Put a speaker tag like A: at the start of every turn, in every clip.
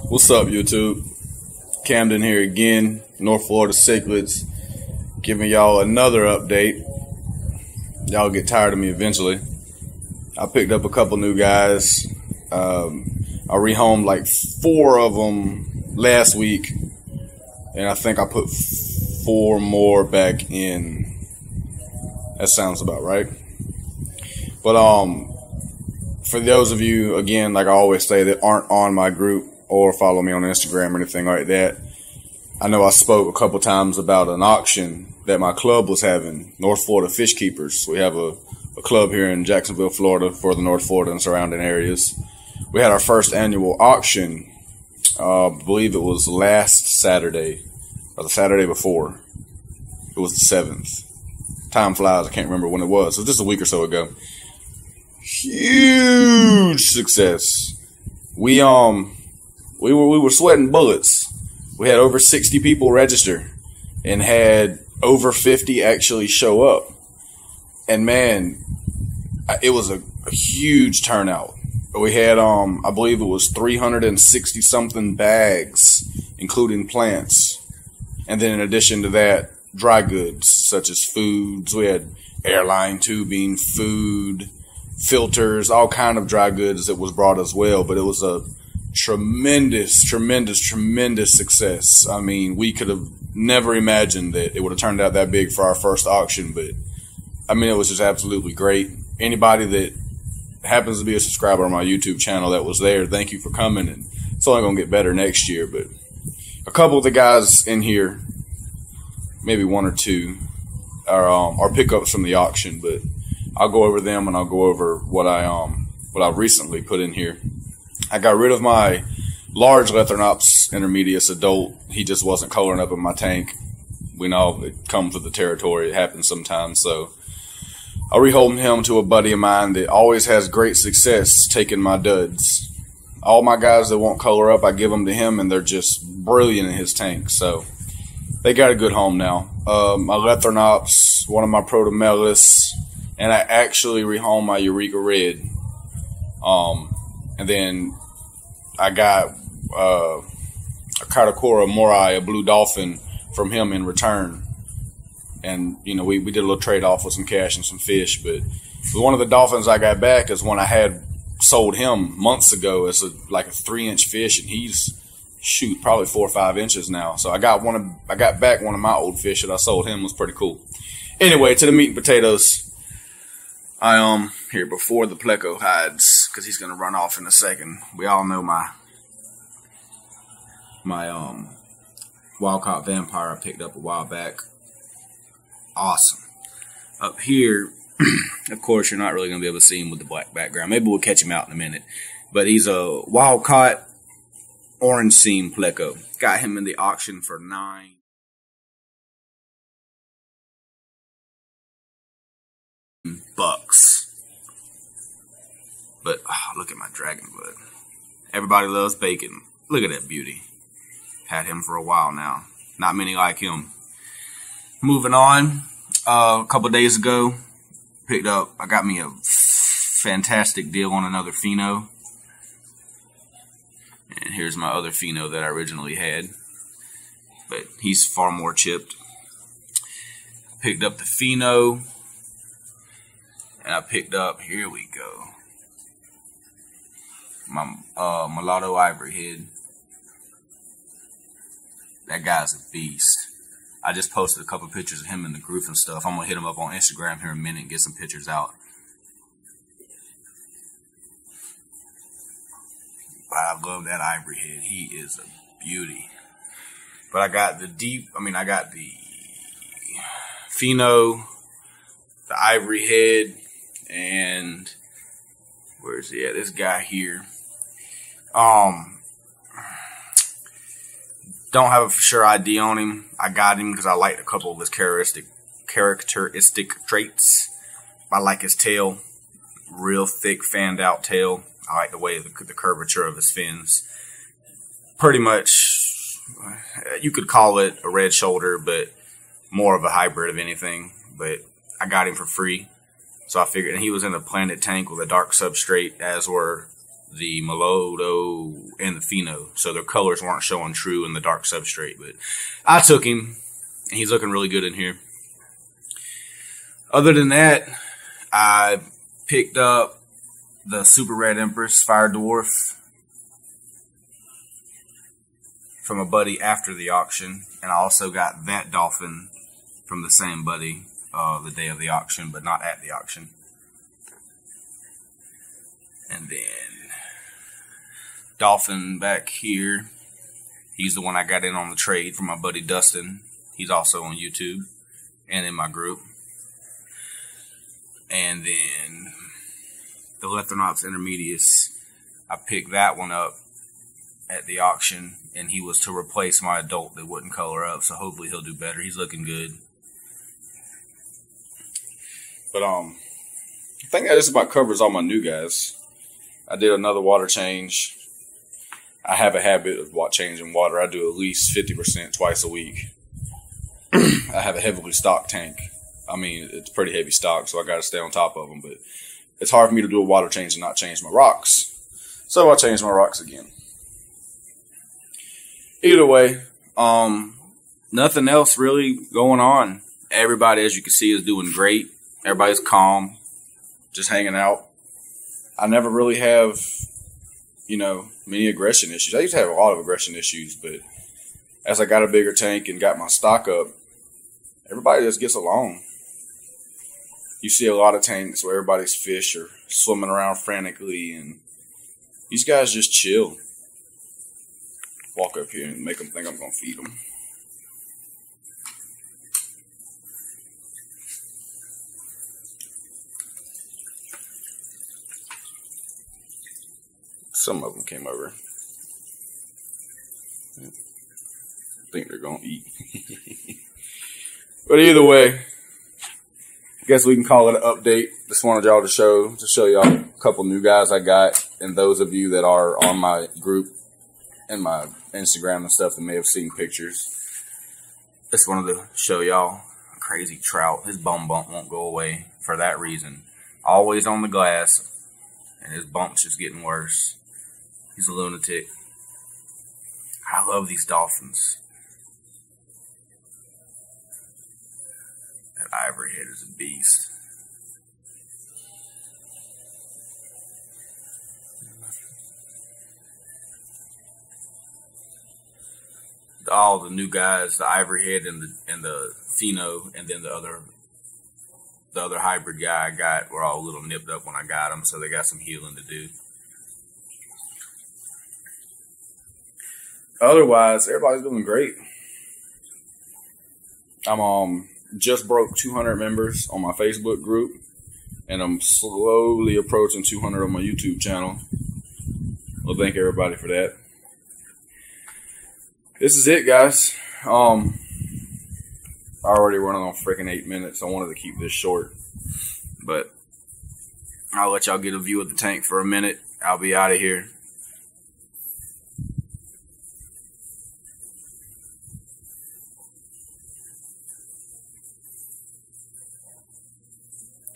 A: What's up, YouTube? Camden here again, North Florida Cichlids, giving y'all another update. Y'all get tired of me eventually. I picked up a couple new guys. I rehomed like 4 of them last week, and I think I put 4 more back in. That sounds about right. But for those of you, again, like I always say, that aren't on my group or follow me on Instagram or anything like that, I know I spoke a couple times about an auction that my club was having, North Florida Fish Keepers. We have a club here in Jacksonville, Florida, for the North Florida and surrounding areas. We had our first annual auction, I believe it was last Saturday, or the Saturday before. It was the 7th. Time flies, I can't remember when it was. It was just a week or so ago. Huge success. We were sweating bullets. We had over 60 people register and had over 50 actually show up. And man, it was a huge turnout. We had, I believe it was 360 something bags, including plants. And then in addition to that, dry goods such as foods. We had airline tubing, food, filters, all kind of dry goods that was brought as well. But it was a tremendous success. I mean, we could have never imagined that it would have turned out that big for our first auction, but I mean, it was just absolutely great. Anybody that happens to be a subscriber on my YouTube channel that was there, thank you for coming, and it's only going to get better next year. But a couple of the guys in here, maybe 1 or 2, are pickups from the auction, but I'll go over them and I'll go over what I recently put in here. I got rid of my large Lethrinops intermedius adult. He just wasn't coloring up in my tank. We know it comes with the territory. It happens sometimes. So I rehomed him to a buddy of mine that always has great success taking my duds. All my guys that won't color up, I give them to him, and they're just brilliant in his tank. So they got a good home now. My Lethrinops, one of my Protomelis, and I actually rehomed my Eureka Red. And then I got a Catocora morai, a blue dolphin, from him in return. And, you know, we did a little trade-off with some cash and some fish. But one of the dolphins I got back is one I had sold him months ago as like a 3-inch fish, and he's, probably 4 or 5 inches now. So I got back one of my old fish that I sold him. It was pretty cool. Anyway, to the meat and potatoes. Here before the pleco hides, because he's gonna run off in a second. We all know my wild-caught vampire I picked up a while back. Awesome. Up here, of course, you're not really gonna be able to see him with the black background. Maybe we'll catch him out in a minute. But he's a wild-caught orange seam pleco. Got him in the auction for $9. But look at my dragon blood. Everybody loves bacon. Look at that beauty. Had him for a while now. Not many like him. Moving on. A couple days ago, I got me a fantastic deal on another pheno. And here's my other pheno that I originally had. But he's far more chipped. Picked up the pheno. And I picked up, here we go, my mulatto ivory head. That guy's a beast. I just posted a couple pictures of him in the group and stuff. I'm going to hit him up on Instagram here in a minute and get some pictures out. But I love that ivory head. He is a beauty. But I got the pheno, the ivory head, and where's he at? This guy here. Don't have a for sure ID on him. I got him because I liked a couple of his characteristic traits. I like his tail, real thick, fanned out tail. I like the way the curvature of his fins. Pretty much, you could call it a red shoulder, but more of a hybrid of anything. But I got him for free. So I figured, and he was in a planted tank with a dark substrate, as were
B: the Melodo, and the Pheno. So their colors weren't showing true in the dark substrate. But I took him, and he's looking really good in here. Other than that, I picked up the Super Red Empress Fire Dwarf from a buddy after the auction. And I also got that dolphin from the same buddy the day of the auction, but not at the auction. And then dolphin back here, he's the one I got in on the trade from my buddy Dustin. He's also on YouTube and in my group. And then the Lethronops Intermedius, I picked that one up at the auction, and he was to replace my adult that wouldn't color up, so hopefully he'll do better. He's looking good.
A: But I think that just about covers all my new guys. I did another water change. I have a habit of changing water. I do at least 50% twice a week. I have a heavily stocked tank. I mean, it's pretty heavy stock, so I got to stay on top of them. But it's hard for me to do a water change and not change my rocks. So I changed my rocks again. Either way, nothing else really going on. Everybody, as you can see, is doing great. Everybody's calm, just hanging out. I never really have, many aggression issues. I used to have a lot of aggression issues, but as I got a bigger tank and got my stock up, everybody just gets along. You see a lot of tanks where everybody's fish are swimming around frantically, and these guys just chill. Walk up here and make them think I'm going to feed them. Some of them came over. I think they're going to eat. But either way, I guess we can call it an update. Just wanted y'all to show y'all a couple new guys I got, and those of you that are on my group and my Instagram and stuff that may have seen pictures. Just wanted to show y'all a crazy trout. His bum bump won't go away for that reason. Always on the glass, and his bump's just getting worse. He's a lunatic. I love these dolphins. That ivory head is a beast. All the new guys, the ivory head and the Pheno, and then the other hybrid guy I got were all a little nipped up when I got them, so they got some healing to do. Otherwise, everybody's doing great. I'm just broke 200 members on my Facebook group, and I'm slowly approaching 200 on my YouTube channel. Well, thank everybody for that. This is it, guys. I already running on freaking 8 minutes. I wanted to keep this short, but I'll let y'all get a view of the tank for a minute. I'll be out of here.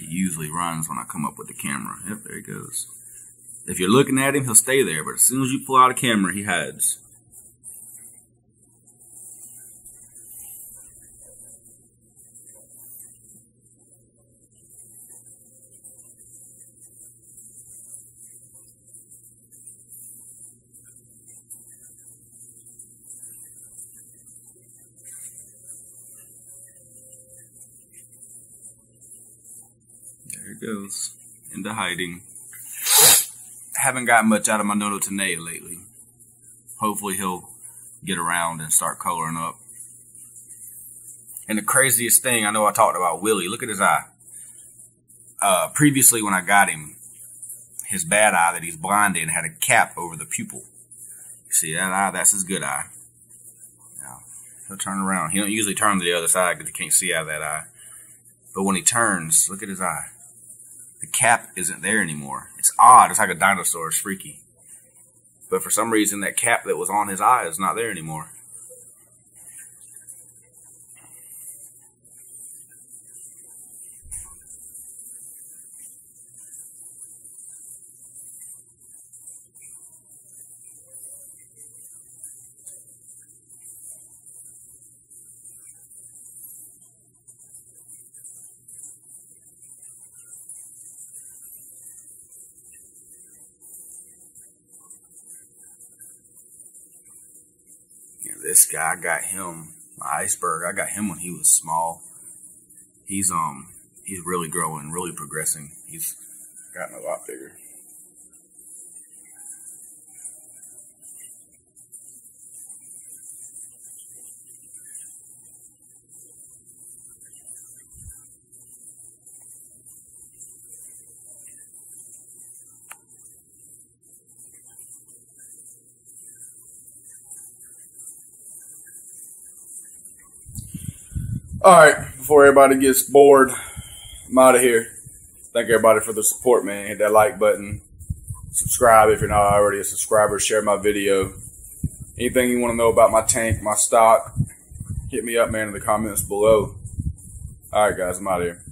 A: He usually runs when I come up with the camera. Yep, there he goes. If you're looking at him, he'll stay there, but as soon as you pull out a camera, he hides. There it goes, into hiding. Haven't gotten much out of my Noto Tenea lately. Hopefully he'll get around and start coloring up. And the craziest thing, I know I talked about Willie. Look at his eye. Previously when I got him, his bad eye that he's blind in had a cap over the pupil. You see that eye? That's his good eye. Now, he'll turn around. He don't usually turn to the other side because he can't see out of that eye. But when he turns, look at his eye. The cap isn't there anymore. It's odd. It's like a dinosaur. It's freaky. But for some reason, that cap that was on his eye is not there anymore.
B: this guy, I got him, my Iceberg, I got him when he was small. He's really growing, really progressing. He's gotten a lot bigger.
A: All right, before everybody gets bored, I'm out of here. Thank everybody for the support, man. Hit that like button. Subscribe if you're not already a subscriber. Share my video. Anything you want to know about my tank, my stock, hit me up, man, in the comments below. All right, guys, I'm out of here.